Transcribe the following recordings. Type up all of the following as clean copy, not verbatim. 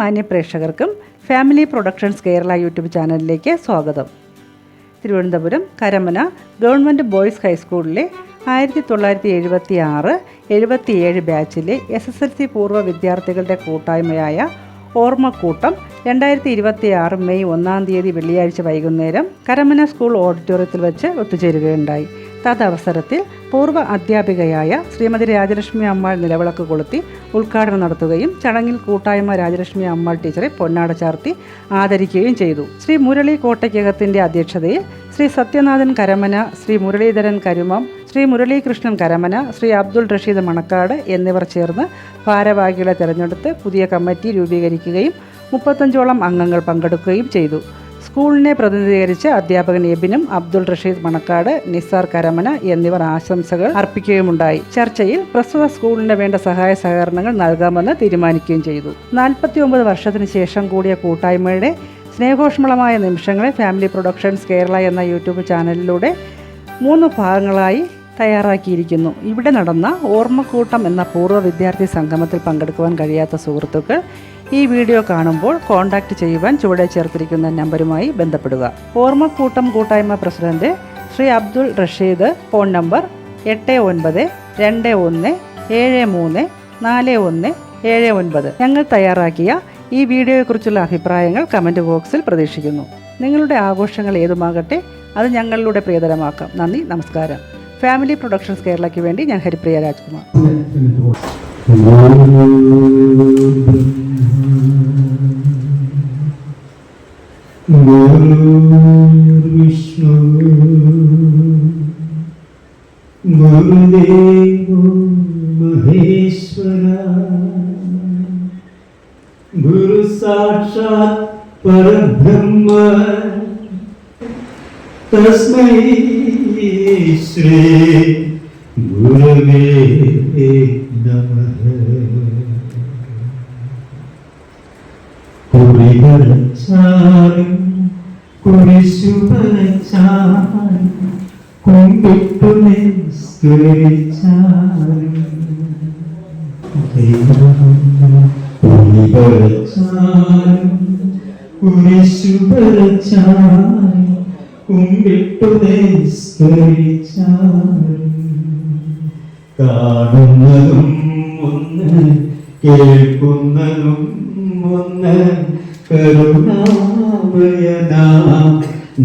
മാന്യ പ്രേക്ഷകർക്കും family productions Kerala YouTube ചാനലിലേക്ക് സ്വാഗതം. തിരുവനന്തപുരം കരമന ഗവൺമെൻറ് ബോയ്സ് ഹൈസ്കൂളിലെ 1976-77 ബാച്ചിലെ SSLC പൂർവ്വ വിദ്യാർത്ഥികളുടെ കൂട്ടായ്മയായ ഓർമ്മക്കൂട്ടം 2026 മെയ് 1 വെള്ളിയാഴ്ച വൈകുന്നേരം കരമന സ്കൂൾ ഓഡിറ്റോറിയത്തിൽ വെച്ച് ഒത്തുചേരുകയുണ്ടായി. തദവസരത്തിൽ പൂർവ്വ അധ്യാപികയായ ശ്രീമതി രാജലക്ഷ്മി അമ്മാൾ നിലവിളക്ക് കൊളുത്തി ഉദ്ഘാടനം നടത്തുകയും ചടങ്ങിൽ കൂട്ടായ്മ രാജലക്ഷ്മി അമ്മാൾ ടീച്ചറെ പൊന്നാട ചാർത്തി ആദരിക്കുകയും ചെയ്തു. ശ്രീ മുരളി കോട്ടയ്ക്കകത്തിൻ്റെ അധ്യക്ഷതയിൽ ശ്രീ സത്യനാഥൻ കരമന, ശ്രീ മുരളീധരൻ കരുമം, ശ്രീ മുരളീകൃഷ്ണൻ കരമന, ശ്രീ അബ്ദുൾ റഷീദ് മണക്കാട് എന്നിവർ ചേർന്ന് ഭാരവാഹികളെ തിരഞ്ഞെടുത്ത് പുതിയ കമ്മിറ്റി രൂപീകരിക്കുകയും 35ഓളം അംഗങ്ങൾ പങ്കെടുക്കുകയും ചെയ്തു. സ്കൂളിനെ പ്രതിനിധീകരിച്ച് അധ്യാപകൻ എബിനും അബ്ദുൾ റഷീദ് മണക്കാട്, നിസാർ കരമന എന്നിവർ ആശംസകൾ അർപ്പിക്കുകയുമുണ്ടായി. ചർച്ചയിൽ പ്രസ്തുത സ്കൂളിന് വേണ്ട സഹായ സഹകരണങ്ങൾ നൽകാമെന്ന് തീരുമാനിക്കുകയും ചെയ്തു. 49 വർഷത്തിന് ശേഷം കൂടിയ കൂട്ടായ്മയുടെ സ്നേഹോഷ്മളമായ നിമിഷങ്ങളെ ഫാമിലി പ്രൊഡക്ഷൻസ് കേരള എന്ന യൂട്യൂബ് ചാനലിലൂടെ 3 ഭാഗങ്ങളായി തയ്യാറാക്കിയിരിക്കുന്നു. ഇവിടെ നടന്ന ഓർമ്മക്കൂട്ടം എന്ന പൂർവ്വ വിദ്യാർത്ഥി സംഗമത്തിൽ പങ്കെടുക്കുവാൻ കഴിയാത്ത സുഹൃത്തുക്കൾ ഈ വീഡിയോ കാണുമ്പോൾ കോൺടാക്റ്റ് ചെയ്യുവാൻ ചുവടെ ചേർത്തിരിക്കുന്ന നമ്പറുമായി ബന്ധപ്പെടുക. ഓർമ്മക്കൂട്ടം കൂട്ടായ്മ president Shri Abdul Rasheed. Phone number 8921734179. ഞങ്ങൾ തയ്യാറാക്കിയ ഈ വീഡിയോയെക്കുറിച്ചുള്ള അഭിപ്രായങ്ങൾ കമൻറ്റ് ബോക്സിൽ പ്രതീക്ഷിക്കുന്നു. നിങ്ങളുടെ ആഘോഷങ്ങൾ ഏതുമാകട്ടെ, അത് ഞങ്ങളിലൂടെ പ്രിയതരമാക്കാം. നന്ദി, നമസ്കാരം. ഫാമിലി പ്രൊഡക്ഷൻസ് കേരളയ്ക്ക് വേണ്ടി ഞാൻ ഹരിപ്രിയ രാജ്കുമാർ. വിഷ്ണു ഗുരുദേവോ മഹേശ്വര ഗുരു സാക്ഷാത് പരബ്രഹ്മ തസ്മൈ ശ്രീ ഗുരവേ നമഃ. കുറിവരച്ചാലും കുരിശുവരച്ചാലും കുമ്പിട്ടു നിസ്കരിച്ചാലും കുറിവരച്ചാലും കുരിശുവരച്ചാലും കുമ്പിട്ടു നിസ്കരിച്ചാലും കാണുന്നതും ഒന്ന് കേൾക്കുന്നതും ഒന്ന് കരുണാമയനാം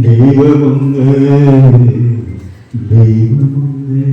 ദൈവമൊന്ന് ദൈവമൊന്ന്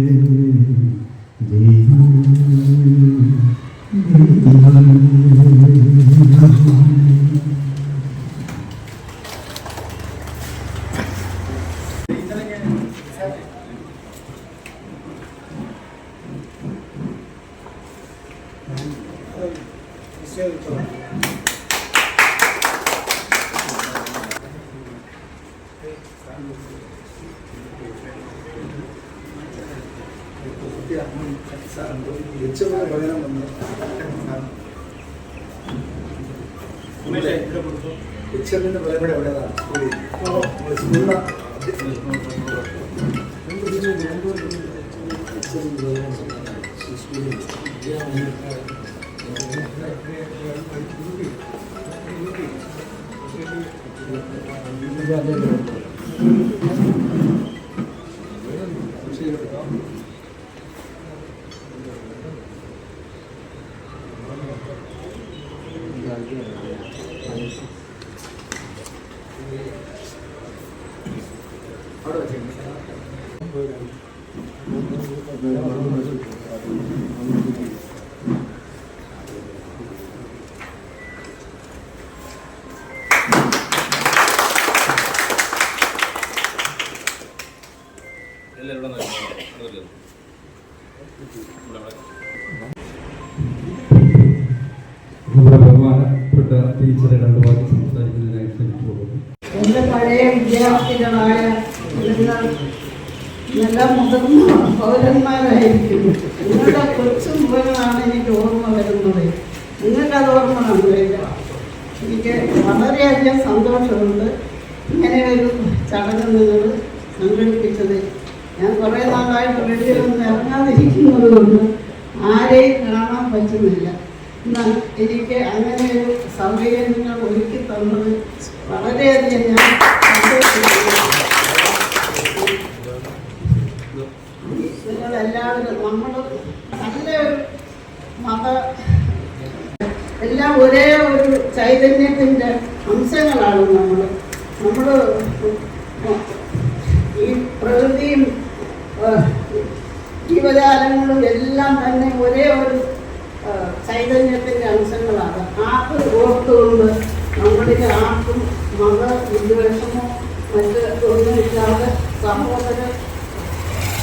നമ്മുടെ ബഹുമാനപ്പെട്ട ടീച്ചറെ 2 വാക്ക് സംസാരിക്കുന്നതിനായി ക്ഷണിച്ചുകൊള്ളുന്നു. എൻ്റെ പഴയ വിദ്യാർത്ഥികളായ നല്ല മുതിർന്ന പൗരന്മാരായിരിക്കും. നിങ്ങളുടെ കൊച്ചു മുഖങ്ങളാണ് എനിക്ക് ഓർമ്മ വരുന്നത്. നിങ്ങൾക്കത് ഓർമ്മ കാണില്ല. എനിക്ക് വളരെയധികം സന്തോഷമുണ്ട് ഇങ്ങനെ ഒരു ചടങ്ങ് നിങ്ങൾ സംഘടിപ്പിച്ചത്. ഞാൻ കുറേ നാളായിട്ട് വെളിയിലൊന്നും ഇറങ്ങാതിരിക്കുന്നത് കൊണ്ട് ആരെയും കാണാൻ പറ്റുന്നില്ല. എന്നാൽ എനിക്ക് അങ്ങനെ ഒരു സൗകര്യങ്ങൾ ഒരുക്കി തന്നത് വളരെയധികം ഞാൻ സന്തോഷിക്കുന്നു. നിങ്ങളെല്ലാവരും നമ്മൾ നല്ലൊരു എല്ലാം ഒരേ ഒരു ചൈതന്യത്തിൻ്റെ അംശങ്ങളാണ് നമ്മൾ ഈ പ്രകൃതിയും ജീവജാലങ്ങളും എല്ലാം തന്നെ ഒരേ ഒരു ചൈതന്യത്തിൻ്റെ അംശങ്ങളാണ്. ആർക്ക് ഓർത്തുകൊണ്ട് നമ്മളിൽ ആർക്കും മത വിദ്വേഷമോ മറ്റ് ഒന്നുമില്ലാതെ സഹോദര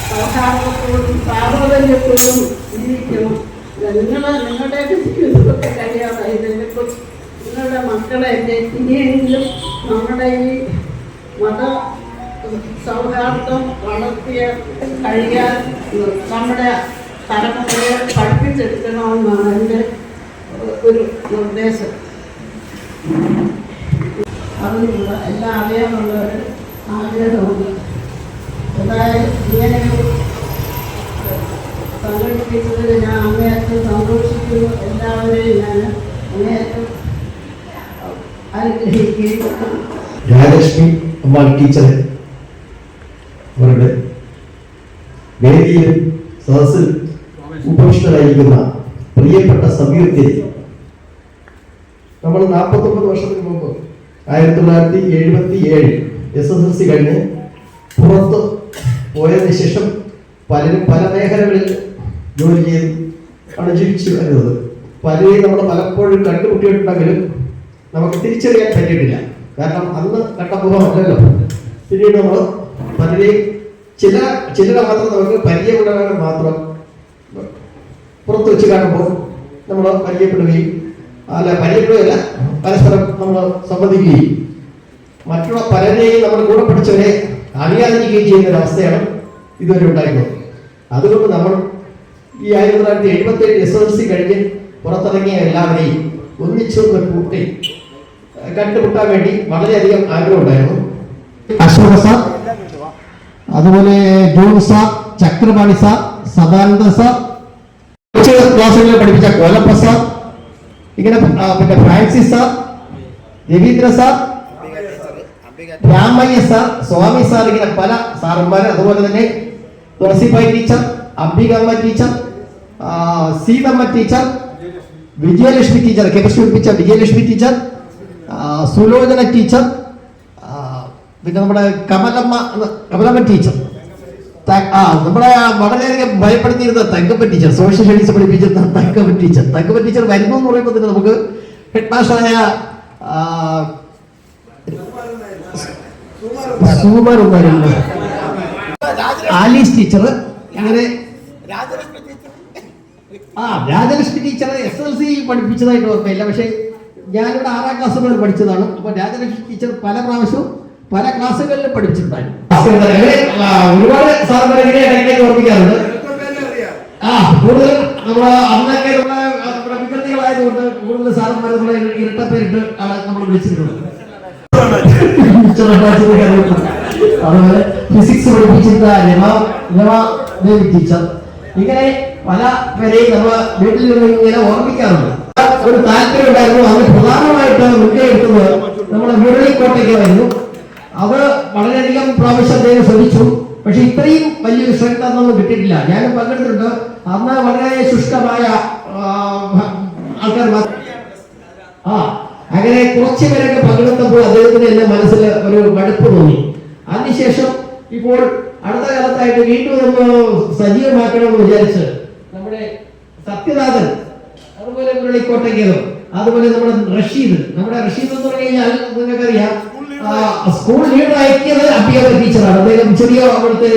സൗഹാർദ്ദത്തോടും സാഹോദര്യത്തോടും ജീവിക്കണം. നിങ്ങളുടെ ജീവിതമൊക്കെ കഴിയാതായി ഇതിനെക്കുറിച്ച് നിങ്ങളുടെ മക്കളെയൊക്കെ ഇനിയെങ്കിലും നമ്മുടെ ഈ മത സൗഹാർദ്ദം വളർത്തിയ കഴിയാൻ നമ്മുടെ തലമുറയെ പഠിപ്പിച്ചെടുക്കണമെന്നാണ് എൻ്റെ ഒരു നിർദ്ദേശം. അതിനുള്ള എല്ലാം അറിയാനുള്ള ഒരു ആഗ്രഹമുണ്ട്. എന്തായാലും ഇങ്ങനെയൊരു സംഘടിപ്പിച്ചതിൽ ഞാൻ അങ്ങേയറ്റം സന്തോഷിക്കുന്നു. എല്ലാവരെയും ഞാൻ അങ്ങേയറ്റം അനുഗ്രഹിക്കുകയും രാജലക്ഷ്മി അമ്മാൾ ടീച്ചർ അവരുടെ വേദിയിൽ സദസ്സിൽ ഉപവിഷ്ടരായിരിക്കുന്ന പ്രിയപ്പെട്ട സമീപത്തിൽ നമ്മൾ 49 വർഷത്തിന് മുമ്പ് 1977 SSLC കഴിഞ്ഞ് പുറത്ത് പോയതിനു ശേഷം പലരും പല മേഖലകളിൽ ജോലി ചെയ്ത് ആണ് ജീവിച്ചു വരുന്നത്. പലരെയും നമ്മൾ പലപ്പോഴും കണ്ടുമുട്ടിയിട്ടുണ്ടെങ്കിലും നമുക്ക് തിരിച്ചറിയാൻ പറ്റിയിട്ടില്ല. കാരണം അന്ന് കട്ടമുഖമല്ലല്ലോ. പിന്നീട് നമ്മൾ പലരെയും ചിലരെ മാത്രം നമുക്ക് പരിചയപ്പെടാൻ മാത്രം പുറത്ത് വെച്ച് കാണുമ്പോൾ നമ്മൾ പരിചയപ്പെടുകയും പരിചയപ്പെടുകയല്ല പരസ്പരം നമ്മൾ സംവദിക്കുകയും മറ്റുള്ള പലരെയും നമ്മൾ കൂടെ പഠിച്ചവരെ അറിയാതിരിക്കുകയും ചെയ്യുന്ന ഒരവസ്ഥയാണ് ഇതുവരെ ഉണ്ടായിരുന്നത്. അതുകൊണ്ട് നമ്മൾ ഈ 1977 SSLC കഴിഞ്ഞ് പുറത്തിറങ്ങിയ എല്ലാവരെയും ഒന്നിച്ചൊന്ന് കൂട്ടി കണ്ടുമുട്ടാൻ വേണ്ടി വളരെയധികം ആഗ്രഹം ഉണ്ടായിരുന്നു. അശോക സാർ, അതുപോലെ John sir, Chakrapani sir, Sadananda sir, ക്ലാസ്സുകളിൽ പഠിപ്പിച്ച കോലപ്പ സാർ, ഇങ്ങനെ പിന്നെ Francis sir, Ravindra sir, Ramayya sir, Swami sir, ഇങ്ങനെ പല സാറന്മാർ, അതുപോലെ തന്നെ Tulasibai teacher, Ambikamma teacher, Seethamma teacher, Vijayalakshmi teacher, chemistry പഠിപ്പിച്ച വിജയലക്ഷ്മി ടീച്ചർ, സുലോചന ടീച്ചർ, പിന്നെ നമ്മുടെ കമലമ്മ ടീച്ചർ, നമ്മളെ വളരെയധികം ഭയപ്പെടുത്തിയിരുന്ന Thankappa teacher, social studies പഠിപ്പിച്ചിരുന്ന Thankappa teacher വരുന്നു എന്ന് പറയുമ്പോൾ തന്നെ നമുക്ക് ഹെഡ് മാസ്റ്ററായ സുകുമാരന്മാരുണ്ട്, ആലീസ് ടീച്ചർ, അങ്ങനെ രാജലക്ഷ്മി ടീച്ചർ SSLC പഠിപ്പിച്ചതായിട്ട് ഓർമ്മയില്ല. പക്ഷേ ഞാനിവിടെ 6ാം ക്ലാസ് മുതൽ പഠിച്ചതാണ്. അപ്പൊ രാജലക്ഷ്മി ടീച്ചർ പല പ്രാവശ്യവും പല ക്ലാസ്സുകളിലും പഠിപ്പിച്ചിട്ടുണ്ടായിരുന്നു. ഒരുപാട് സാറുമാരെ ഇടയ്ക്കിടയ്ക്ക് ഓർമ്മിക്കാറുണ്ട്. കൂടുതൽ നമ്മള് അന്നൊക്കെ നമ്മുടെ വിദ്യാർത്ഥികളായതുകൊണ്ട് കൂടുതൽ സാറന്മാരെ നമ്മളെ ഇരട്ടപ്പേരിട്ട് ആണ് നമ്മൾ വിളിച്ചിട്ടുള്ളത്. അതുപോലെ ഫിസിക്സ് പഠിപ്പിച്ചിരുന്ന രമാദേവി ടീച്ചർ, ഇങ്ങനെ പല പേരെയും നമ്മൾ വീട്ടിൽ നിന്ന് ഇങ്ങനെ ഓർമ്മിക്കാറുണ്ട്. ഒരു താല്പര്യം ഉണ്ടായിരുന്നു. അന്ന് പ്രധാനമായിട്ട് മുൻകൈ എടുക്കുന്നത് നമ്മുടെ മുരളിക്കോട്ടയ്ക്കായിരുന്നു. അത് വളരെയധികം പ്രാവശ്യം അദ്ദേഹം ശ്രമിച്ചു. പക്ഷെ ഇത്രയും വലിയൊരു ശ്രദ്ധ അന്നൊന്നും കിട്ടിയിട്ടില്ല. ഞാനും പങ്കെടുത്തിട്ടുണ്ട്. അന്ന് വളരെ ശുഷ്കമായ ആൾക്കാർ അങ്ങനെ കുറച്ചു പേരൊക്കെ പങ്കെടുത്തപ്പോൾ അദ്ദേഹത്തിന് എന്റെ മനസ്സിൽ ഒരു മടുപ്പ് തോന്നി. അതിനുശേഷം ഇപ്പോൾ അടുത്ത കാലത്തായിട്ട് വീണ്ടും നമ്മൾ സജീവമാക്കണമെന്ന് വിചാരിച്ച് നമ്മുടെ സത്യനാഥൻ, അതുപോലെ മുരളിക്കോട്ടയ്ക്കതും, അതുപോലെ നമ്മുടെ റഷീദ് എന്ന് പറഞ്ഞു കഴിഞ്ഞാൽ നിങ്ങൾക്കറിയാം സ്കൂൾ ലീഡർ അയക്കിയത് അബിയമ്മ ടീച്ചറാണ്. അദ്ദേഹം ചെറിയ അവിടുത്തെ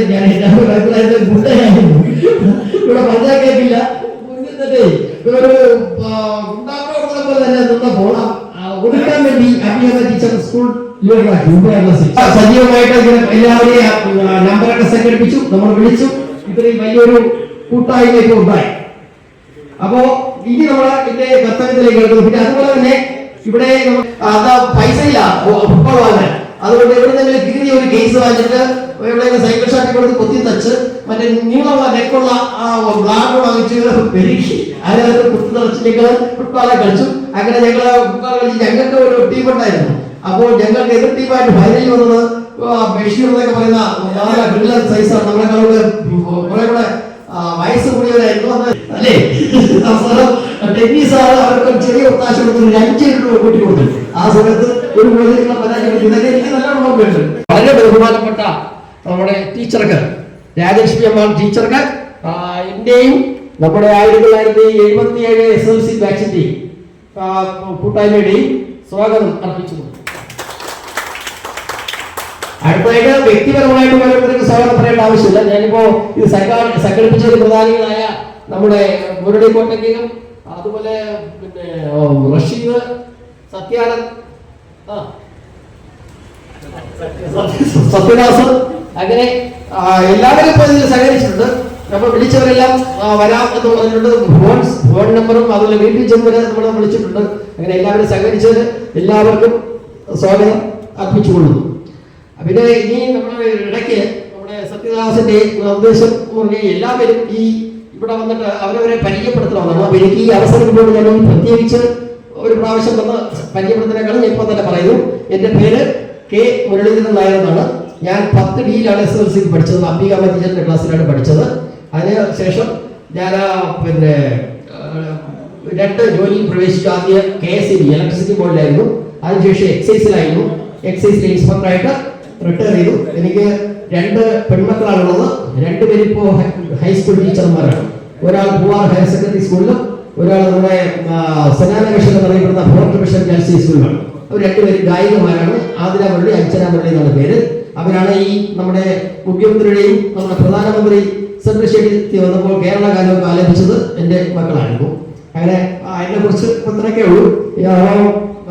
ഗുണ്ടയായിരുന്നു. ഇവിടെ പറഞ്ഞാൽ കേൾക്കില്ല. മുന്നിൽ തന്നെ ഒരു പോലെ തന്നെ നിന്നപ്പോൾ കൊടുക്കാൻ വേണ്ടി അബിയമ്മ ടീച്ചർ സ്കൂൾ ലീഡറാക്കി. സജീവമായിട്ട് എല്ലാവരെയും നമ്പറൊക്കെ സംഘടിപ്പിച്ചു, നമ്മൾ വിളിച്ചു. ഇത്രയും വലിയൊരു കൂട്ടായ്മയൊക്കെ ഉണ്ടായി. അപ്പോ ഇനി നമ്മൾ ഇതിന്റെ കർത്തവ്യത്തിലേക്ക് എടുക്കുന്നു. പിന്നെ അതുപോലെ തന്നെ ഇവിടെ പൈസ ഇല്ല ഫുട്ബോൾ വാങ്ങാൻ. അതുകൊണ്ട് ഇവിടെ നിന്ന് കീറിയ ഒരു കേസ് വാങ്ങിച്ചിട്ട് ഇവിടെ സൈക്കിൾ ഷാപ്പിൽ കൊടുത്ത് കൊത്തി തച്ച് മറ്റേ നീളമുള്ള നെക്കുള്ള ബ്ലാഡ് വാങ്ങിച്ച് പെരുക്കി അതിനകത്ത് കുത്തി നിറച്ചിലേക്ക് ഫുട്ബോളെ കളിച്ചു. അങ്ങനെ ഞങ്ങൾക്ക് ഒരു ടീം ഉണ്ടായിരുന്നു. അപ്പോൾ ഞങ്ങൾക്ക് എതിർ ടീമായിട്ട് ഫൈനലിൽ വന്നത് ബഷീർ എന്നൊക്കെ പറയുന്ന വളരെ പിള്ളേർ സൈസാണ്. നമ്മളെക്കാളുടെ കുറെ കൂടെ വയസ്സ് കൂടിയവരായിരുന്നു അല്ലേ. ടെന്നീസ് അവർക്ക് ചെറിയ ഒത്താശ കൊടുത്തു, 5 രൂപ കൂട്ടി കൊടുത്തു. ആ സമയത്ത് ഒരു പരാജയം ഇതൊക്കെ എനിക്ക് നല്ലോണം ഓർമ്മയുണ്ട്. വളരെ ബഹുമാനപ്പെട്ട നമ്മുടെ ടീച്ചർക്ക്, രാജലക്ഷ്മി അമ്മ ടീച്ചർക്ക് എന്റെയും നമ്മുടെ 1977 SLC ബാച്ചിന്റെയും കൂട്ടായ്മയുടെയും സ്വാഗതം അർപ്പിച്ചു. അടുത്തതായിട്ട് വ്യക്തിപരമായിട്ട് ഓരോരുത്തർക്ക് സ്വാഗതം പറയേണ്ട ആവശ്യമില്ല. ഞാനിപ്പോ ഇത് സംഘടിപ്പിച്ച പ്രധാനികളായ നമ്മുടെ മുരളി കോട്ടയ്ക്കും അതുപോലെ പിന്നെ റഷീദ്, സത്യാനന്ദ്, സത്യദാസ്, അങ്ങനെ എല്ലാവരും ഇപ്പോൾ ഇതിൽ സഹകരിച്ചിട്ടുണ്ട്. നമ്മൾ വിളിച്ചവരെല്ലാം വരാം എന്ന് പറഞ്ഞിട്ടുണ്ട്. ഫോൺ നമ്പറും അതുപോലെ വീട്ടിൽ ചെന്നവരെ നമ്മൾ വിളിച്ചിട്ടുണ്ട്. അങ്ങനെ എല്ലാവരും സഹകരിച്ചതിന് എല്ലാവർക്കും സ്വാഗതം അർപ്പിച്ചുകൊള്ളുന്നു. പിന്നെ ഇനി നമ്മുടെ ഇടയ്ക്ക് നമ്മുടെ സത്യദാസിന്റെ നിർദ്ദേശം പറഞ്ഞ എല്ലാവരും ഈ ഇവിടെ വന്നിട്ട് അവരവരെ പരിചയപ്പെടുത്തണമെന്നാണ്. അപ്പൊ എനിക്ക് ഈ അവസരം കൊണ്ട് ഞാൻ പ്രത്യേകിച്ച് ഒരു പ്രാവശ്യം വന്ന് പരിചയപ്പെടുത്തുന്നതിനേക്കാളും ഞാൻ ഇപ്പൊ തന്നെ പറയുന്നു. എന്റെ പേര് K. മുരളീധരൻ നായർ എന്നാണ്. ഞാൻ 10 ഡിയിലാണ് SLC പഠിച്ചത്. അംബികാ ടീച്ചറിന്റെ ക്ലാസ്സിലാണ് പഠിച്ചത്. അതിന് ശേഷം ഞാൻ പിന്നെ 2 ജോലിയിൽ പ്രവേശിച്ചു. ആദ്യം KSEB ഇലക്ട്രിസിറ്റി ബോർഡിലായിരുന്നു. അതിനുശേഷം എക്സൈസിലായിരുന്നു. എക്സൈസിലെ ഇൻസ്പെക്ടറായിട്ട് റിട്ടയർ ചെയ്തു. എനിക്ക് 2 പെൺമക്കളാണുള്ളത്. 2 പേരും ഇപ്പോൾ ഹൈസ്കൂൾ ടീച്ചർമാരാണ്. ഒരാൾ പൂവാർ ഹയർ സെക്കൻഡറി സ്കൂളിലും ഒരാൾ നമ്മുടെ സെനാന മിഷൻ എന്നറിയപ്പെടുന്ന ഫോർട്ട് മിഷൻ ഗേൾസ് സ്കൂളിലാണ്. അവർ 2 പേരും ഗായികമാരാണ്. ആതിര മുരളി, അർച്ചന മുരളി എന്നാണ് പേര്. അവരാണ് ഈ നമ്മുടെ മുഖ്യമന്ത്രിയുടെയും നമ്മുടെ പ്രധാനമന്ത്രി സെക്രട്ടറി വന്നപ്പോൾ കേരള ഗാനമൊക്കെ ആലപിച്ചത് എൻ്റെ മക്കളായിരുന്നു. അങ്ങനെ അതിനെ കുറിച്ച് ഇത്രയൊക്കെ ഉള്ളൂ.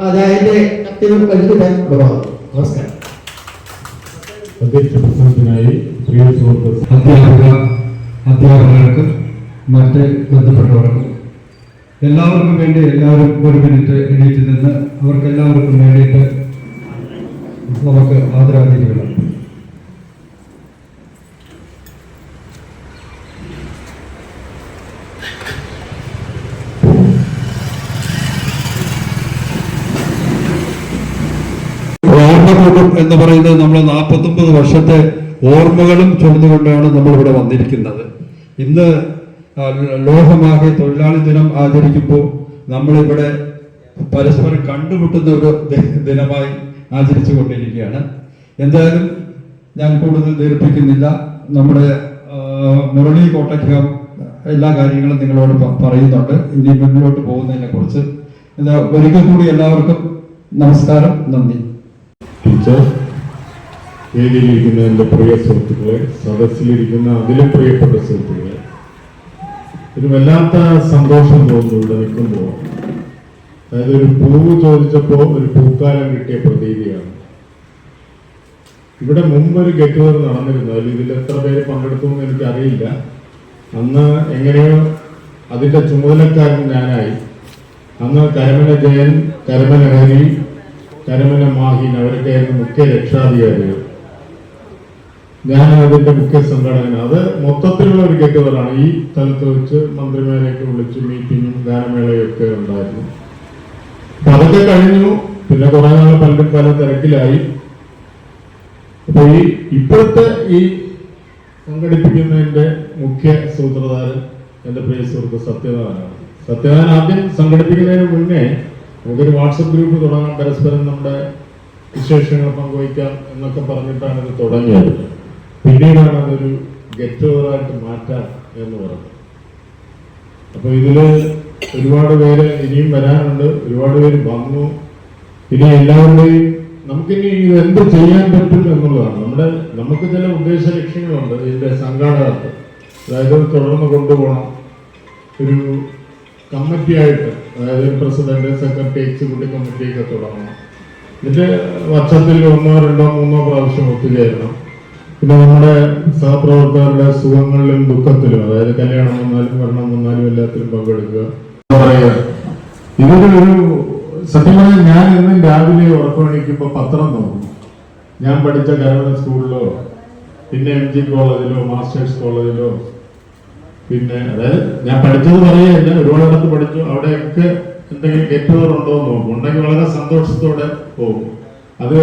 അതിന്റെ നമസ്കാരം. അധ്യക്ഷ പ്രസംഗത്തിനായി പ്രിയ സുഹൃത്ത് അധ്യാപകർക്കും മറ്റ് ബന്ധപ്പെട്ടവർക്കും എല്ലാവർക്കും വേണ്ടി എല്ലാവരും ഒരു മിനിറ്റ് എണീറ്റ് നിന്ന് അവർക്ക് എല്ലാവർക്കും വേണ്ടിയിട്ട് നമുക്ക് ആദരാഞ്ജലികൾ. ഓർമ്മകൂട്ടം എന്ന് പറയുന്നത് നമ്മൾ 49 വർഷത്തെ ഓർമ്മകളും ചൊല്ലുകൊണ്ടാണ് നമ്മളിവിടെ വന്നിരിക്കുന്നത്. ഇന്ന് ലോകമാകെ തൊഴിലാളി ദിനം ആചരിക്കുമ്പോൾ നമ്മളിവിടെ പരസ്പരം കണ്ടുമുട്ടുന്ന ഒരു ദിനമായി ആചരിച്ചു കൊണ്ടിരിക്കുകയാണ്. എന്തായാലും ഞാൻ കൂടുതൽ ദീർഘിപ്പിക്കുന്നില്ല. നമ്മുടെ മുരളി കോട്ടയ്ക്കകം എല്ലാ കാര്യങ്ങളും നിങ്ങളോട് പറയുന്നുണ്ട് ഇനി മുന്നോട്ട് പോകുന്നതിനെ കുറിച്ച്. ഒരിക്കൽ കൂടി എല്ലാവർക്കും നമസ്കാരം, നന്ദി. ടീച്ചർ, വേദിയിലിരിക്കുന്ന എൻ്റെ പ്രിയ സുഹൃത്തുക്കളെ, സദസ്സിലിരിക്കുന്ന അതിലും പ്രിയപ്പെട്ട സുഹൃത്തുക്കളെ, ഒരു വല്ലാത്ത സന്തോഷം തോന്നുന്നു ഇവിടെ നിൽക്കുമ്പോൾ. അതായത് ഒരു പൂവ് ചോദിച്ചപ്പോൾ ഒരു പൂക്കാലം കിട്ടിയ പ്രതീതിയാണ്. ഇവിടെ മുമ്പൊരു ഗെറ്റ് ടുഗദർ നടന്നിരുന്നു. അതിൽ ഇതിൽ എത്ര പേര് പങ്കെടുത്തു എന്ന് എനിക്കറിയില്ല. അന്ന് എങ്ങനെയോ അതിൻ്റെ ചുമതലക്കാരൻ ഞാനായി. അന്ന് കരമന ജയൻ, കരമന ഹരി, കരമന മാഹിൻ അവരൊക്കെയായിരുന്നു മുഖ്യ രക്ഷാധികാരികൾ. ഞാൻ അതിന്റെ മുഖ്യ സംഘടന. അത് മൊത്തത്തിലുള്ള ഒരു ഗെറ്റ് ടുഗദറാണ്. ഈ സ്ഥലത്ത് വെച്ച് മന്ത്രിമാരെയൊക്കെ വിളിച്ച് മീറ്റിങ്ങും ഗാനമേളയും ഒക്കെ ഉണ്ടായിരുന്നു. അപ്പൊ അതൊക്കെ കഴിഞ്ഞു. പിന്നെ കുറെ നാൾ പലരും പല തിരക്കിലായി. അപ്പൊ ഈ ഇപ്പോഴത്തെ ഈ സംഘടിപ്പിക്കുന്നതിന്റെ മുഖ്യ സൂത്രധാരൻ എന്റെ പ്രിയ സുഹൃത്ത് സത്യനാരായണനാണ്. സത്യനാരായണൻ ആദ്യം സംഘടിപ്പിക്കുന്നതിന് മുന്നേ നമുക്കൊരു വാട്സപ്പ് ഗ്രൂപ്പ് തുടങ്ങാൻ, പരസ്പരം നമ്മുടെ വിശേഷങ്ങൾ പങ്കുവയ്ക്കാം എന്നൊക്കെ പറഞ്ഞിട്ടാണ് ഇത് തുടങ്ങിയത്. പിന്നീടാണ് അതൊരു ഗെറ്റ് ടുഗദറായിട്ട് മാറ്റാം എന്ന് പറഞ്ഞത്. അപ്പൊ ഇതില് ഒരുപാട് പേര് ഇനിയും വരാനുണ്ട്. ഒരുപാട് പേര് വന്നു. ഇനി എല്ലാവരുടെയും നമുക്കിനി ഇത് എന്ത് ചെയ്യാൻ പറ്റും എന്നുള്ളതാണ്. നമുക്ക് ചില ഉദ്ദേശ ലക്ഷ്യങ്ങളുണ്ട് ഇതിന്റെ സംഘാടകർക്ക്. അതായത് തുടർന്ന് കൊണ്ടുപോകണം. ഒരു കമ്മിറ്റിയായിട്ട്, അതായത് പ്രസിഡന്റ്, സെക്രട്ടറി, എക്സിക്യൂട്ടീവ് കമ്മിറ്റിയൊക്കെ തുടങ്ങണം. ഇതിന്റെ വർഷത്തിൽ 1, 2, 3 പ്രാവശ്യം ഒത്തുചേരണം. പിന്നെ നമ്മുടെ സഹപ്രവർത്തകരുടെ സുഖങ്ങളിലും ദുഃഖത്തിലും, അതായത് കല്യാണം വന്നാലും മരണം വന്നാലും എല്ലാത്തിലും പങ്കെടുക്കുക. ഇതൊരു സത്യം പറഞ്ഞാൽ ഞാൻ എന്നും രാവിലെ ഉറക്കമണിക്കുമ്പോൾ പത്രം നോക്കും. ഞാൻ പഠിച്ച കരമന സ്കൂളിലോ പിന്നെ MG കോളേജിലോ മാസ്റ്റേഴ്സ് കോളേജിലോ പിന്നെ അതായത് ഞാൻ പഠിച്ചത് പറയുകയല്ല, ഒരുപാടിടത്ത് പഠിച്ചു. അവിടെയൊക്കെ എന്തെങ്കിലും ഗെറ്റുവർ ഉണ്ടോ എന്ന് നോക്കും. ഉണ്ടെങ്കിൽ വളരെ സന്തോഷത്തോടെ പോകും. അത്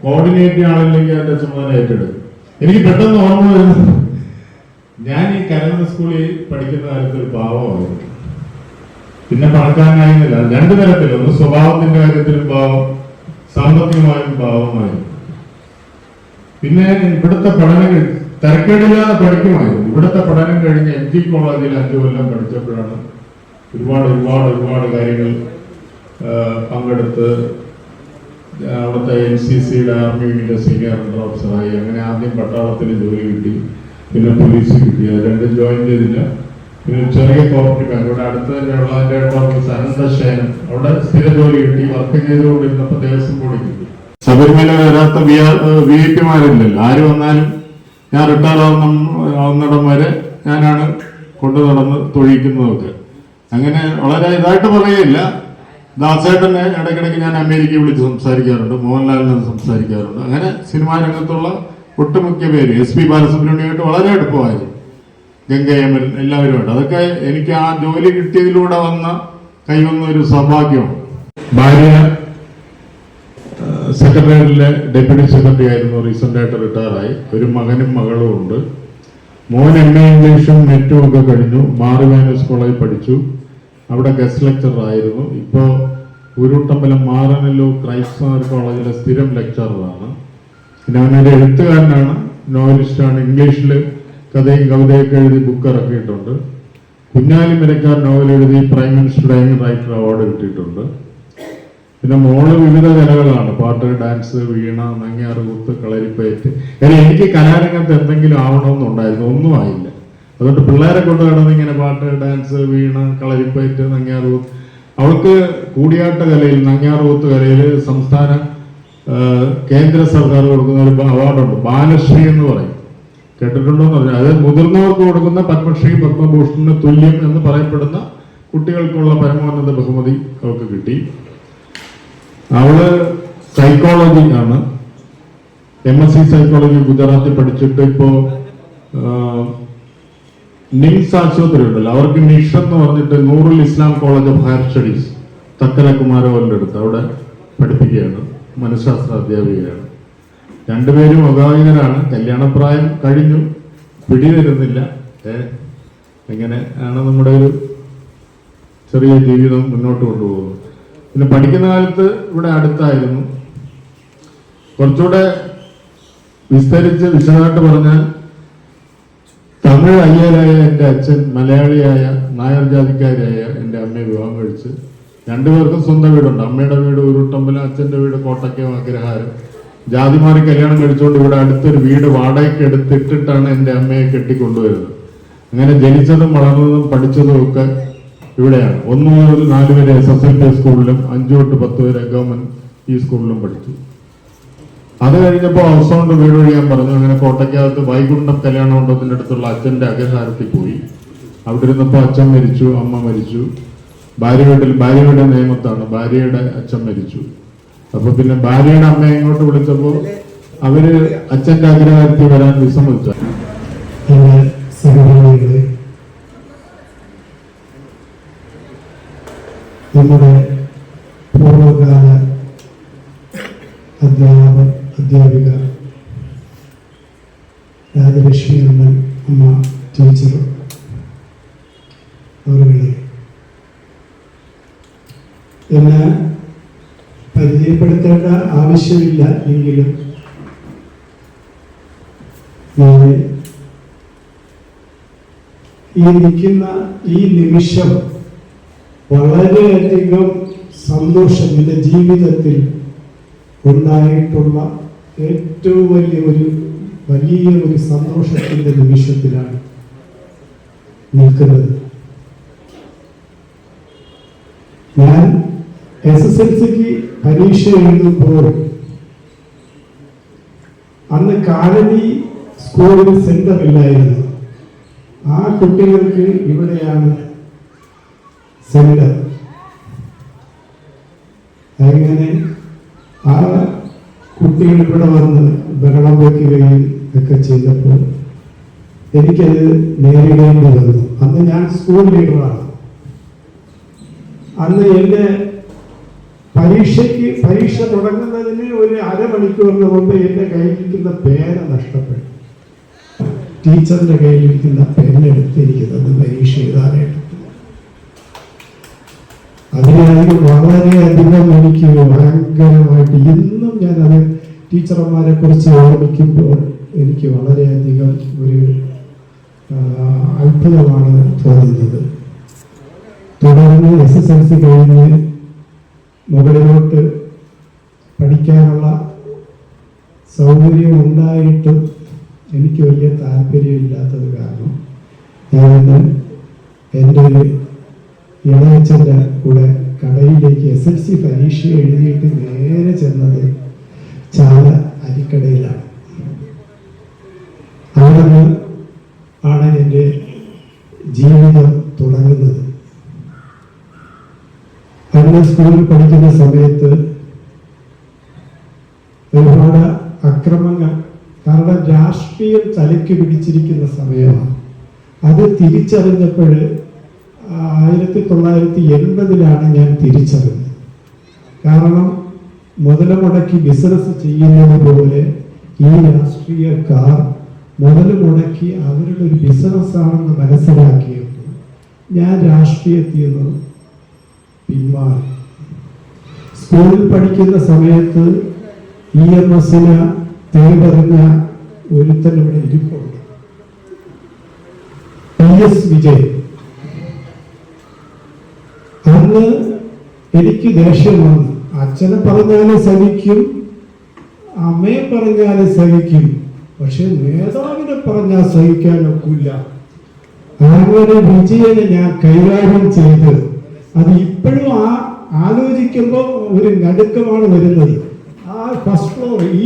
കോർഡിനേറ്റ് ആളില്ലെങ്കിൽ അതിന്റെ ചുമതല ഏറ്റെടുക്കും. എനിക്ക് പെട്ടെന്ന് ഓർമ്മ വരുന്നത്, ഞാൻ ഈ കരമന സ്കൂളിൽ പഠിക്കുന്ന കാലത്ത് ഒരു പാവമായിരുന്നു. പിന്നെ പണക്കാരനായിരുന്നില്ല. രണ്ടു തരത്തിൽ, ഒന്ന് സ്വഭാവത്തിന്റെ കാര്യത്തിലും പാവം, സാമ്പത്തികമായും പാവമായിരുന്നു. പിന്നെ ഇവിടുത്തെ പഠനം തിരക്കേടില്ലാതെ പഠിക്കുമായിരുന്നു. ഇവിടുത്തെ പഠനം കഴിഞ്ഞ് MG കോളേജിൽ 5 കൊല്ലം പഠിച്ചപ്പോഴാണ് ഒരുപാട് കാര്യങ്ങൾ പങ്കെടുത്ത് അവിടുത്തെ NCCയുടെ ആർമി വിങ്ങിന്റെ സീനിയർ അണ്ടർ ഓഫീസറായി. അങ്ങനെ ആദ്യം പട്ടാളത്തിൽ ജോലി കിട്ടി, പിന്നെ പോലീസ് കിട്ടി. അത് രണ്ടും ജോയിൻ ചെയ്തില്ല. പിന്നെ ചെറിയ കോർപ്പറേറ്റ് ബാങ്ക് ഇവിടെ അടുത്ത് തന്നെയുള്ള അതിന്റെ ഹെഡ് ഓഫീസ് അനന്തശയനം, അവിടെ സ്ഥിര ജോലി കിട്ടി. വർക്ക് ചെയ്തുകൊണ്ടിരുന്നപ്പോൾ ദേവസ്വം ബോർഡ് കിട്ടി. ശബരിമല വരാത്ത VIP-മാരില്ലല്ലോ. ആര് വന്നാലും ഞാൻ റിട്ടയർ ആവുന്നിടം വരെ ഞാനാണ് കൊണ്ടു നടന്ന് തൊഴിക്കുന്നതൊക്കെ. അങ്ങനെ വളരെ ഇതായിട്ട് പറയുകയില്ല. ദാസേട്ടനെ ഇടയ്ക്കിടയ്ക്ക് ഞാൻ അമേരിക്കയിൽ വിളിച്ച് സംസാരിക്കാറുണ്ട്, മോഹൻലാലിനെ സംസാരിക്കാറുണ്ട്. അങ്ങനെ സിനിമാ രംഗത്തുള്ള ഒട്ടുമിക്ക പേര് SP ബാലസുബ്രഹ്മണ്യമായിട്ട് വളരെ അടുപ്പമായിരുന്നു. ഗംഗയമൻ എല്ലാവരുമായിട്ട്. അതൊക്കെ എനിക്ക് ആ ജോലി കിട്ടിയതിലൂടെ കൈവന്ന ഒരു സൗഭാഗ്യമാണ്. ഭാര്യ സെക്രട്ടേറിയറ്റിലെ ഡെപ്യൂട്ടി സെക്രട്ടറി ആയിരുന്നു, റീസെന്റ് ആയിട്ട് റിട്ടയറായി. ഒരു മകനും മകളും ഉണ്ട്. മോൻ MA ഇംഗ്ലീഷും നെറ്റും ഒക്കെ കഴിഞ്ഞു. മാറിവാനസ് കോളേജിൽ പഠിച്ചു, അവിടെ ഗസ്റ്റ് ലെക്ചറർ ആയിരുന്നു. ഇപ്പോൾ ഉരുട്ടമ്പലം മാറനല്ലൂർ ക്രൈസ്റ്റ് കോളേജിലെ സ്ഥിരം ലെക്ചററാണ്. പിന്നെ അവനൊരു എഴുത്തുകാരനാണ്, നോവലിസ്റ്റാണ്. ഇംഗ്ലീഷിൽ കഥയും കവിതയൊക്കെ എഴുതി ബുക്ക് ഇറക്കിയിട്ടുണ്ട്. കുഞ്ഞാലി മരക്കാർ നോവൽ എഴുതി പ്രൈം മിനിസ്റ്റർ റൈറ്റർ അവാർഡ് കിട്ടിയിട്ടുണ്ട്. പിന്നെ മോള് വിവിധ കലകളാണ്, പാട്ട്, ഡാൻസ്, വീണ, നങ്ങ്യാറുകൂത്ത്, കളരിപ്പയറ്റ്. എനിക്ക് കലാരംഗത്ത് എന്തെങ്കിലും ആവണമെന്നുണ്ടായിരുന്നു, ഒന്നും ആയില്ല. അതുകൊണ്ട് പിള്ളേരെ കൊണ്ട് നടന്ന് ഇങ്ങനെ പാട്ട്, ഡാൻസ്, വീണ, കളരിപ്പയറ്റ്, നങ്ങ്യാറുകൂത്ത്. അവൾക്ക് കൂടിയാട്ട കലയിൽ, നങ്ങ്യാറുകൂത്ത് കലയിൽ സംസ്ഥാന കേന്ദ്ര സർക്കാർ കൊടുക്കുന്ന ഒരു അവാർഡുണ്ട്, ബാലശ്രീ എന്ന് പറയും. കേട്ടിട്ടുണ്ടോ എന്ന് പറഞ്ഞാൽ അത് മുതിർന്നവർക്ക് കൊടുക്കുന്ന പത്മശ്രീ, പത്മഭൂഷണിന് തുല്യം എന്ന് പറയപ്പെടുന്ന കുട്ടികൾക്കുള്ള പരമോന്നത ബഹുമതി അവൾക്ക് കിട്ടി. അവള് സൈക്കോളജി ആണ്, MSc സൈക്കോളജി ഗുജറാത്തിൽ പഠിച്ചിട്ട് ഇപ്പോ നിംസ് ആശുപത്രി ഉണ്ടല്ലോ, അവർക്ക് നിഷ് എന്ന് പറഞ്ഞിട്ട് Noorul Islam college of higher studies Thuckalay കുമാരവലിന്റെ അടുത്ത് അവിടെ പഠിപ്പിക്കുകയാണ്, മനഃശാസ്ത്ര അധ്യാപികയാണ്. രണ്ടുപേരും അവിവാഹിതരാണ്. കല്യാണപ്രായം കഴിഞ്ഞു, പിടി തരുന്നില്ല. എങ്ങനെ ആണ് നമ്മുടെ ഒരു ചെറിയ ജീവിതം മുന്നോട്ട് കൊണ്ടുപോകുന്നത്. പിന്നെ പഠിക്കുന്ന കാലത്ത് ഇവിടെ അടുത്തായിരുന്നു. കുറച്ചുകൂടെ വിസ്തരിച്ച് വിശദമായിട്ട് പറഞ്ഞാൽ, തമിഴ് അയ്യരായ എൻ്റെ അച്ഛൻ മലയാളിയായ നായർ ജാതിക്കാരായ എൻ്റെ അമ്മയെ വിവാഹം കഴിച്ച് രണ്ടുപേർക്കും സ്വന്തം വീടുണ്ട്. അമ്മയുടെ വീട് ഉരുട്ടമ്പലം, അച്ഛൻ്റെ വീട് കോട്ടയ്ക്കൽ അഗ്രഹാരം. ജാതി മാറി കല്യാണം കഴിച്ചുകൊണ്ട് ഇവിടെ അടുത്തൊരു വീട് വാടകയ്ക്ക് എടുത്തിട്ടിട്ടാണ് എൻ്റെ അമ്മയെ കെട്ടിക്കൊണ്ടുവരുന്നത്. അങ്ങനെ ജനിച്ചതും വളർന്നതും പഠിച്ചതും ഒക്കെ ഇവിടെയാണ്. 1 മുതൽ 4 വരെ SSLC സ്കൂളിലും 5 തൊട്ട് 10 വരെ ഗവൺമെന്റ് ഈ സ്കൂളിലും പഠിച്ചു. അത് കഴിഞ്ഞപ്പോൾ ഹൗസ് ഓണർ വീട് ഒഴിയാൻ പറഞ്ഞു. അങ്ങനെ കോട്ടയ്ക്കകത്ത് വൈകുണ്ഠം കല്യാണ മണ്ഡപത്തിന്റെ അടുത്തുള്ള അച്ഛന്റെ അഗ്രഹാരത്തിൽ പോയി. അവിടെ ഇരുന്നപ്പോൾ അച്ഛൻ മരിച്ചു, അമ്മ മരിച്ചു. ഭാര്യയുടെ നിയമത്താണ്, ഭാര്യയുടെ അച്ഛൻ മരിച്ചു. അപ്പൊ പിന്നെ ഭാര്യയുടെ അമ്മയെ ഇങ്ങോട്ട് വിളിച്ചപ്പോൾ അവര് അച്ഛന്റെ അഗ്രഹാരത്തിൽ വരാൻ വിസമ്മതിച്ചു. നമ്മുടെ പൂർവ്വകാല അധ്യാപിക രാജലക്ഷ്മി അമ്മ ടീച്ചർ അവരുടെ എന്നെ പരിചയപ്പെടുത്തേണ്ട ആവശ്യമില്ല എങ്കിലും ഞാൻ ഈ നിൽക്കുന്ന ഈ നിമിഷം വളരെയധികം സന്തോഷം എൻ്റെ ജീവിതത്തിൽ ഉണ്ടായിട്ടുള്ള ഏറ്റവും വലിയ ഒരു സന്തോഷത്തിൻ്റെ നിമിഷത്തിലാണ് നിൽക്കുന്നത്. ഞാൻ SSLCക്ക് പരീക്ഷ എഴുതുമ്പോൾ അന്ന് കാലടി സ്കൂളിൽ സെന്റർ ഇല്ലായിരുന്നു. ആ കുട്ടികൾക്ക് ഇവിടെയാണ് സെന്റർ. അങ്ങനെ ആ കുട്ടികൾ ഇവിടെ വന്ന് ബഹളം വയ്ക്കുകയും ഒക്കെ ചെയ്തപ്പോൾ എനിക്കത് നേരിടേണ്ടി വന്നു. അന്ന് ഞാൻ സ്കൂൾ ലീഡറാണ്. അന്ന് എൻ്റെ പരീക്ഷ തുടങ്ങുന്നതിന് ഒരു അരമണിക്കൂറിന് മുമ്പ് എൻ്റെ കയ്യിലിരിക്കുന്ന പേന നഷ്ടപ്പെട്ടു. ടീച്ചറിന്റെ കയ്യിലിരിക്കുന്ന പെണ്ണെടുത്ത് എനിക്ക് തന്ന് പരീക്ഷ എഴുതാനായിട്ട്. അതിനാണെങ്കിൽ വളരെയധികം എനിക്ക് ഭയങ്കരമായിട്ട് ഇന്നും ഞാനത് ടീച്ചർമാരെ കുറിച്ച് ഓർമ്മിക്കുമ്പോൾ എനിക്ക് വളരെയധികം ഒരു അത്ഭുതമാണ് തോന്നുന്നത്. തുടർന്ന് SSLC കഴിഞ്ഞ് മുകളിലോട്ട് പഠിക്കാനുള്ള സൗകര്യം ഉണ്ടായിട്ടും എനിക്ക് വലിയ താല്പര്യമില്ലാത്തത് കാരണം ഞാനിന്ന് എൻ്റെ ഒരു ഇളയച്ചൻ്റെ കൂടെ കടയിലേക്ക് SSLC പരീക്ഷ എഴുതിയിട്ട് നേരെ ചെന്നത് ചാല അരിക്കടയിലാണ്. അവിടെ നിന്ന് ആണ് എൻ്റെ ജീവിതം തുടങ്ങുന്നത്. അന്ന് സ്കൂളിൽ പഠിക്കുന്ന സമയത്ത് ഒരുപാട് അക്രമങ്ങൾ, കാരണം രാഷ്ട്രീയം തലയ്ക്ക് പിടിച്ചിരിക്കുന്ന സമയമാണ്. അത് തിരിച്ചറിഞ്ഞപ്പോൾ 1980-ലാണ് ഞാൻ തിരിച്ചറിഞ്ഞത്. കാരണം മുതല മുടക്കി ബിസിനസ് ചെയ്യുന്നത് പോലെ ഈ രാഷ്ട്രീയക്കാർ മുതൽ മുടക്കി അവരുടെ ഒരു ബിസിനസ്സാണെന്ന് മനസ്സിലാക്കിയപ്പോൾ ഞാൻ രാഷ്ട്രീയത്തിൽ നിന്ന് പിന്മാറി. സ്കൂളിൽ പഠിക്കുന്ന സമയത്ത് EMSന് തേടിറങ്ങ ഒരുത്തൻ ഇവിടെ ഇരിപ്പുണ്ട്, PS വിജയ്. അന്ന് എനിക്ക് ദേഷ്യം വന്നു. അച്ഛനെ പറഞ്ഞാലും സഹിക്കും, അമ്മയെ പറഞ്ഞാലും സഹിക്കും, പക്ഷെ നേതാവിനെ പറഞ്ഞാൽ സഹിക്കാൻ ഒക്കില്ല. അങ്ങനെ വിജയനെ ഞാൻ കൈകാര്യം ചെയ്ത് അത് ഇപ്പോഴും ആലോചിക്കുമ്പോൾ ഒരു നടുക്കമാണ് വരുന്നത്. ആ ഫസ്റ്റ് ഫ്ലോർ ഈ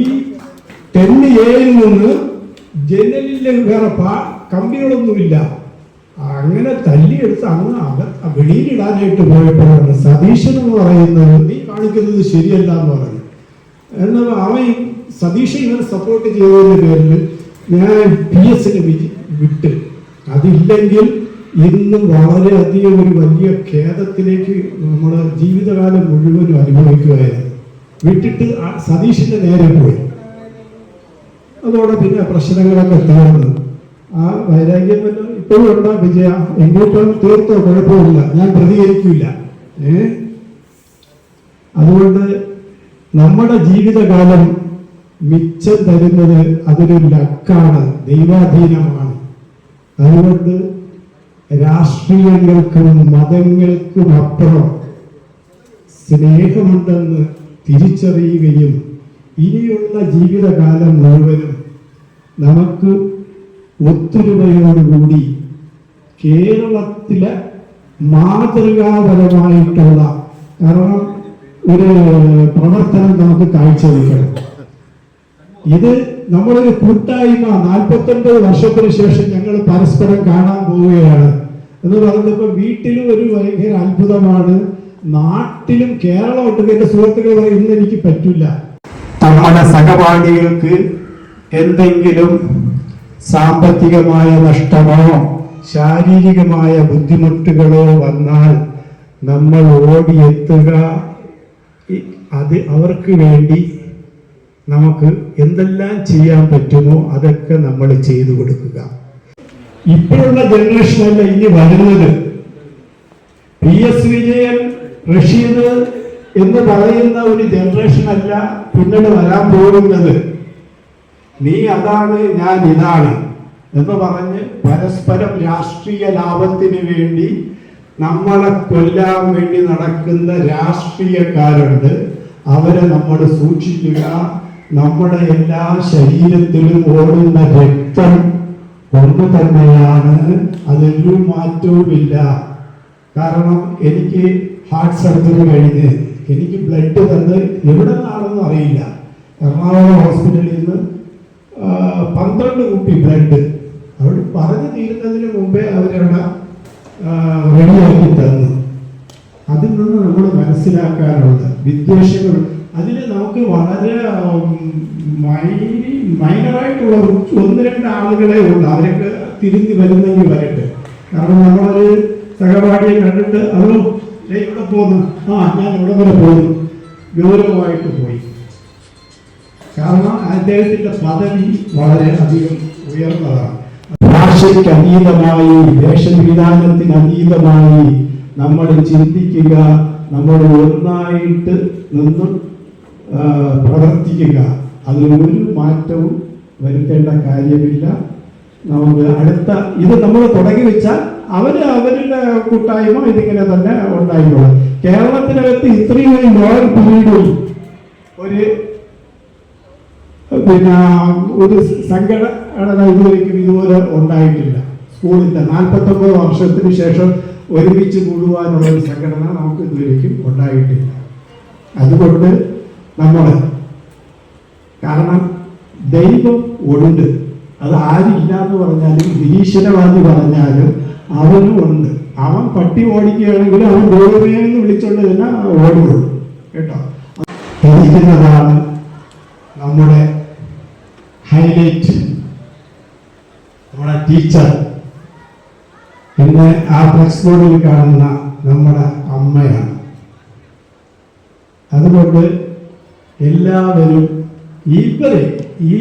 10A നിന്ന് ജനലിൽ വേറെ കമ്പികളൊന്നുമില്ല. അങ്ങനെ തല്ലിയെടുത്ത് അങ്ങ് വെളിയിലിടാനായിട്ട് പോയപ്പോഴാണ് സതീശൻ എന്ന് പറയുന്നത് നീ കാണിക്കുന്നത് ശരിയല്ല എന്ന് പറഞ്ഞു. എന്നാൽ അവൻ സതീശൻ ഇവനെ സപ്പോർട്ട് ചെയ്തതിന്റെ പേരിൽ ഞാൻ PS-ന് വിട്ട്. അതില്ലെങ്കിൽ ഇന്ന് വളരെയധികം ഒരു വലിയ ഖേദത്തിലേക്ക് നമ്മുടെ ജീവിതകാലം മുഴുവനും അനുഭവിക്കുകയായിരുന്നു. വിട്ടിട്ട് സതീഷിന്റെ നേരെ പോയി. അതോടെ പിന്നെ പ്രശ്നങ്ങളൊക്കെ തീർന്നു. ആ വൈരാഗ്യം ഇപ്പോഴും ഉണ്ടോ വിജയ? എങ്ങോട്ടും തീർത്തോ? കുഴപ്പമില്ല, ഞാൻ പ്രതികരിക്കില്ല. അതുകൊണ്ട് നമ്മുടെ ജീവിതകാലം മിച്ചം തരുന്നത് അതൊരു ലക്കാണ്, ദൈവാധീനമാണ്. അതുകൊണ്ട് രാഷ്ട്രീയങ്ങൾക്കും മതങ്ങൾക്കും അപ്പുറം സ്നേഹമുണ്ടെന്ന് തിരിച്ചറിയുകയും ഇനിയുള്ള ജീവിതകാലം മുഴുവനും നമുക്ക് ഒത്തൊരുമയോടുകൂടി കേരളത്തിലെ മാതൃകാപരമായിട്ടുള്ള കാരണം ഒരു പ്രവർത്തനം നമുക്ക് കാഴ്ചവെക്കണം. ഇത് നമ്മളൊരു കൂട്ടായ്മ 49 വർഷത്തിന് ശേഷം ഞങ്ങൾ പരസ്പരം കാണാൻ പോവുകയാണ് എന്ന് പറഞ്ഞപ്പോൾ വീട്ടിലും ഒരു ഭയങ്കര അത്ഭുതമാണ്. നാട്ടിലും കേരളം ഒട്ടും എന്റെ സുഹൃത്തുക്കൾ പറയുന്നത് എനിക്ക് പറ്റില്ല. നമ്മുടെ സഹപാഠികൾക്ക് എന്തെങ്കിലും സാമ്പത്തികമായ നഷ്ടമോ ശാരീരികമായ ബുദ്ധിമുട്ടുകളോ വന്നാൽ നമ്മൾ ഓടിയെത്തുക, അത് അവർക്ക് വേണ്ടി നമുക്ക് എന്തെല്ലാം ചെയ്യാൻ പറ്റുമോ അതൊക്കെ നമ്മൾ ചെയ്തു കൊടുക്കുക. ഇപ്പോഴുള്ള ജനറേഷനല്ല ഇനി വരുന്നത്. PS വിജയൻ, റഷീദ് എന്ന് പറയുന്ന ഒരു ജനറേഷൻ അല്ല പിന്നീട് വരാൻ പോകുന്നത്. നീ അതാണ്, ഞാൻ ഇതാണ് എന്ന് പറഞ്ഞ് പരസ്പരം രാഷ്ട്രീയ ലാഭത്തിന് വേണ്ടി നമ്മളെ കൊല്ലാൻ വേണ്ടി നടക്കുന്ന രാഷ്ട്രീയക്കാരുണ്ട്. അവരെ നമ്മൾ സൂക്ഷിക്കുക. നമ്മുടെ എല്ലാ ശരീരത്തിലും ഓടുന്ന രക്തം ഒന്ന് തന്നെയാണ്, അതൊരു മാറ്റവുമില്ല. കാരണം എനിക്ക് ഹാർട്ട് സർജറി കഴിഞ്ഞ് എനിക്ക് ബ്ലഡ് തന്ന് എവിടെ നിന്നാണെന്ന് അറിയില്ല. എറണാകുളം ഹോസ്പിറ്റലിൽ നിന്ന് 12 കുപ്പി ബ്ലഡ് അവർ പറഞ്ഞു തീരുന്നതിന് മുമ്പേ അവരവിടെ റെഡിയാക്കി തന്നു. അതിൽ നിന്ന് നമ്മൾ മനസ്സിലാക്കാനുള്ളത് വിദ്വേഷങ്ങൾ, അതിൽ നമുക്ക് വളരെ മൈനറായിട്ടുള്ള 1-2 ആളുകളെ ഉള്ളു. അവരൊക്കെ തിരിഞ്ഞു വരുന്നെങ്കിൽ വരട്ടെ. കാരണം നമ്മളൊരു സഹപാഠിയെ കണ്ടിട്ട് അതോ ഇവിടെ പോകുന്നു, ഞാൻ ഇവിടെ വരെ പോകുന്നു, ഗൗരവമായിട്ട് പോയി. കാരണം അദ്ദേഹത്തിന്റെ പദവി വളരെ അധികം ഉയർന്നതാണ്. ഭാഷയ്ക്ക് അതീതമായി, വേഷവിധാനത്തിന് അതീതമായി നമ്മൾ ചിന്തിക്കുക, നമ്മൾ ഒന്നായിട്ട് നിന്ന് പ്രവർത്തിക്കുക. അതിലൊരു മാറ്റവും വരുത്തേണ്ട കാര്യമില്ല. നമുക്ക് അടുത്ത ഇത് നമ്മൾ തുടങ്ങി വെച്ചാൽ അവരുടെ കൂട്ടായ്മ ഇതിങ്ങനെ തന്നെ ഉണ്ടായിക്കോളും. കേരളത്തിനകത്ത് ഇത്രയും ഒരു ലോങ് പീരീഡിൽ ഒരു സംഘടന ഇതുവരെയും ഇതുപോലെ ഉണ്ടായിട്ടില്ല. സ്കൂളിന്റെ 49 വർഷത്തിന് ശേഷം ഒരുമിച്ച് കൂടുവാനുള്ള ഒരു സംഘടന നമുക്ക് ഇതുവരെയും ഉണ്ടായിട്ടില്ല. അതുകൊണ്ട് നമ്മൾ കാരണം ദൈവം ഉണ്ട്, അത് ആരില്ല എന്ന് പറഞ്ഞാലും നിരീശ്വരവാദി പറഞ്ഞാലും അവനും ഉണ്ട്. അവൻ പട്ടി ഓടിക്കുകയാണെങ്കിലും അവൻ ഗോതമേന്ന് വിളിച്ചോണ്ട് തന്നെ ഓടുകയുള്ളൂ കേട്ടോ. ഇരിക്കുന്നതാണ് നമ്മുടെ ഹൈലൈറ്റ്, നമ്മുടെ ടീച്ചർ. പിന്നെ ആ ഫ്ലെക്സ് ബോർഡിൽ കാണുന്ന നമ്മുടെ അമ്മയാണ്. അതുകൊണ്ട് എല്ലാവരും ഈ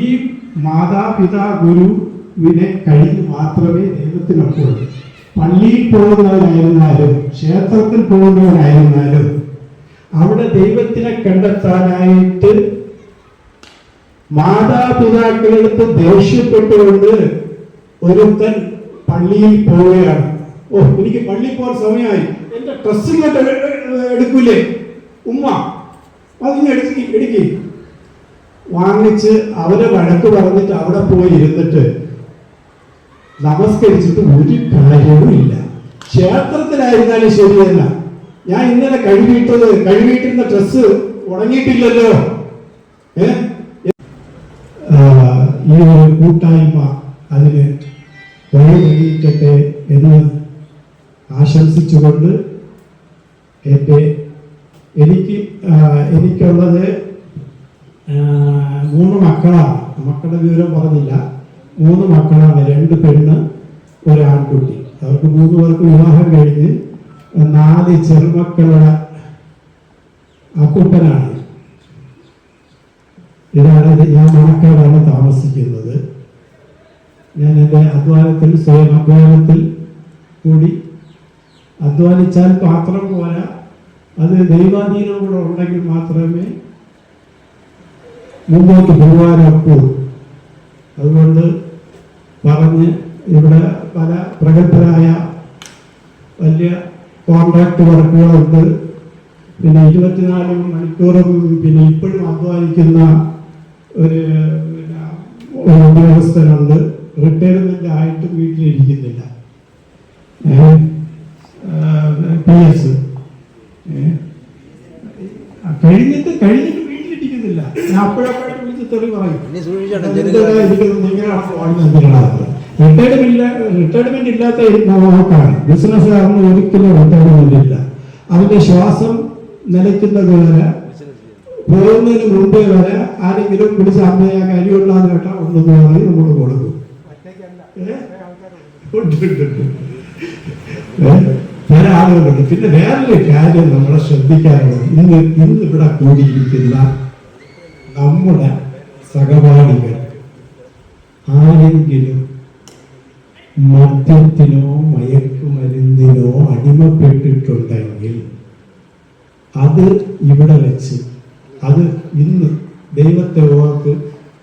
മാതാപിതാ ഗുരുവിനെ കഴിഞ്ഞ് മാത്രമേ ദൈവത്തിനൊപ്പുള്ളൂ. പള്ളിയിൽ പോകുന്നവരായിരുന്നാലും ക്ഷേത്രത്തിൽ പോകുന്നവരായിരുന്നാലും അവിടെ ദൈവത്തിനെ കണ്ടെത്താനായിട്ട് മാതാപിതാക്കളെടുത്ത് ദേഷ്യപ്പെട്ടുകൊണ്ട് ഒരുത്തൻ പള്ളിയിൽ പോവുകയാണ്. എനിക്ക് പള്ളിയിൽ പോകാൻ സമയമായി, എന്റെ ഡ്രസ് ഇങ്ങോട്ട് എടുക്കൂലേ ഉമ്മ, അതിന് എടുക്കി വാങ്ങിച്ച് അവരെ വഴക്ക് പറഞ്ഞിട്ട് അവിടെ പോയി ഇരുന്നിട്ട് നമസ്കരിച്ചിട്ട് ഒരു കാര്യവും ഇല്ല. ക്ഷേത്രത്തിലായിരുന്നാലും ശരിയല്ല, ഞാൻ ഇന്നലെ കഴുകിയിട്ടിരുന്ന ഡ്രസ്സ് ഉണങ്ങിയിട്ടില്ലല്ലോ. ഈ ഒരു കൂട്ടായ്മ അതിന് വഴി തെളിയിക്കട്ടെ എന്ന് ആശംസിച്ചുകൊണ്ട് എനിക്കുള്ളത് 3 മക്കളാണ്. മക്കളുടെ വിവരം പറഞ്ഞില്ല. 3 മക്കളാണ്, 2 പെണ്ണ് 1 ആൺകുട്ടി. അവർക്ക് 3 പേർക്ക് വിവാഹം കഴിഞ്ഞ് 4 ചെറുമക്കളുടെ അപ്പൂപ്പനാണ്. ഞാൻ മണക്കാടാണ് താമസിക്കുന്നത്. ഞാൻ എൻ്റെ സ്വയം അധ്വാനത്തിൽ കൂടി അധ്വാനിച്ചാൽ മാത്രം പോരാ, അത് ദൈവാധീനം കൂടെ ഉണ്ടെങ്കിൽ മാത്രമേ മുമ്പോട്ട് പോകാനൊക്കൂ. അതുകൊണ്ട് പറഞ്ഞ് ഇവിടെ പല പ്രഗത്ഭരായ വലിയ കോൺട്രാക്ട് വർക്കുകളുണ്ട്. പിന്നെ 24 മണിക്കൂറും പിന്നെ ഇപ്പോഴും അധ്വാനിക്കുന്ന ഒരു ഉദ്യോഗസ്ഥനുണ്ട്. റിട്ടയർമെന്റ് ആയിട്ട് വീട്ടിലിരിക്കുന്നില്ല. PS കഴിഞ്ഞിട്ട് വീട്ടിലിരിക്കുന്നില്ല. ഞാൻ അപ്പോഴപ്പോഴും വിളിച്ച് തെറി പറയും, റിട്ടയർമെന്റ് ഇല്ലാത്ത നോക്കാണ്. ബിസിനസ്സുകാരന് ഒരിക്കലും റിട്ടയർമെന്റ് ഇല്ല. അവന്റെ ശ്വാസം നിലയ്ക്കുന്നത് വരെ, പോകുന്നതിന് മുമ്പേ വരെ ആരെങ്കിലും വിളിച്ച് അമ്മയെ കഴിവുള്ളതെന്ന് കേട്ടാൽ ഒന്നും പറഞ്ഞ് നമ്മൾ കൊടുക്കും. പല ആളുകളുണ്ട്. പിന്നെ വേറൊരു കാര്യം നമ്മളെ ശ്രദ്ധിക്കാനുള്ളത്, ഇന്ന് ഇവിടെ കൂടിയിരിക്കുന്ന നമ്മുടെ സഹപാഠികൾ ആരെങ്കിലും മദ്യത്തിനോ മയക്കുമരുന്നിനോ അടിമപ്പെട്ടിട്ടുണ്ടെങ്കിൽ അത് ഇവിടെ വെച്ച് അത് ഇന്ന് ദൈവത്തെ ഓർത്ത്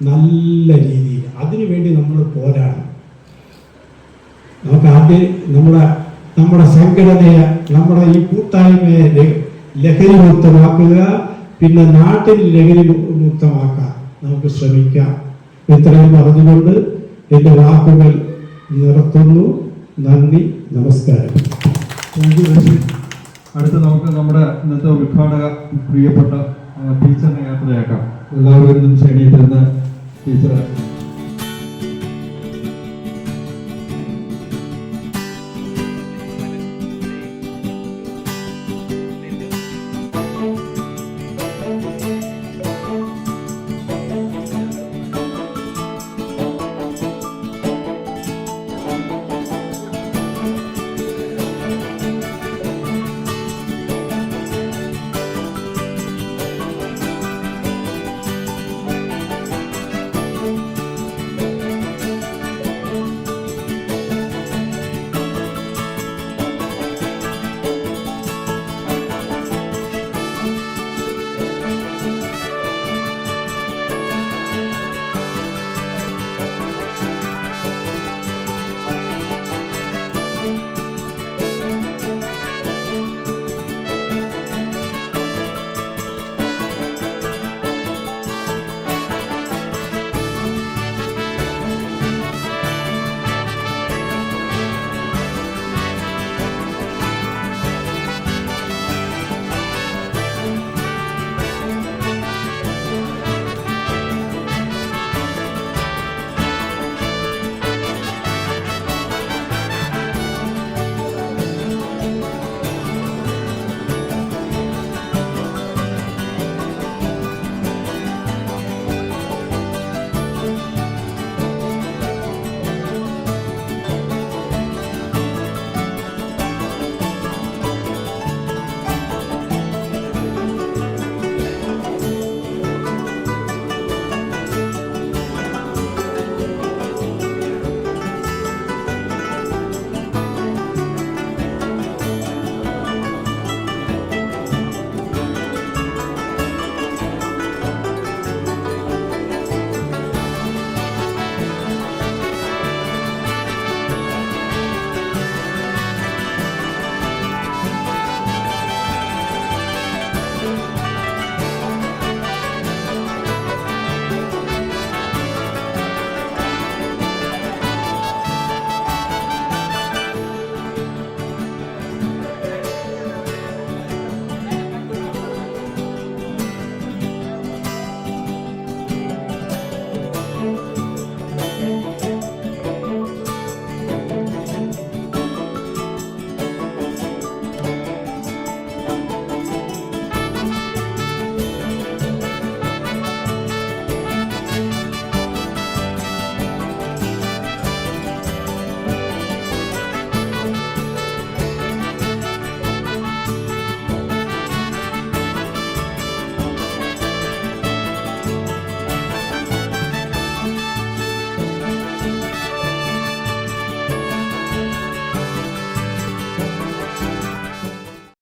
നല്ല രീതിയിൽ അതിനുവേണ്ടി നമ്മൾ പോരാടണം. നമുക്ക് ആദ്യം നമ്മുടെ സംഘടനയെ, നമ്മുടെ ഈ കൂട്ടായ്മയെ ലഹരി മുക്തമാക്കുക, പിന്നെ നാട്ടിൽ ലഹരി മുക്തമാക്കാൻ നമുക്ക് ശ്രമിക്കാം. ഇത്രയും പറഞ്ഞുകൊണ്ട് എൻ്റെ വാക്കുകൾ നിർത്തുന്നു. നന്ദി, നമസ്കാരം. അടുത്ത നമുക്ക് നമ്മുടെ ഇന്നത്തെ ഉദ്ഘാടക പ്രിയപ്പെട്ട ടീച്ചറിനെ യാത്രയാക്കാം. എല്ലാവരും ക്ഷണിയിട്ടിരുന്ന ടീച്ചർ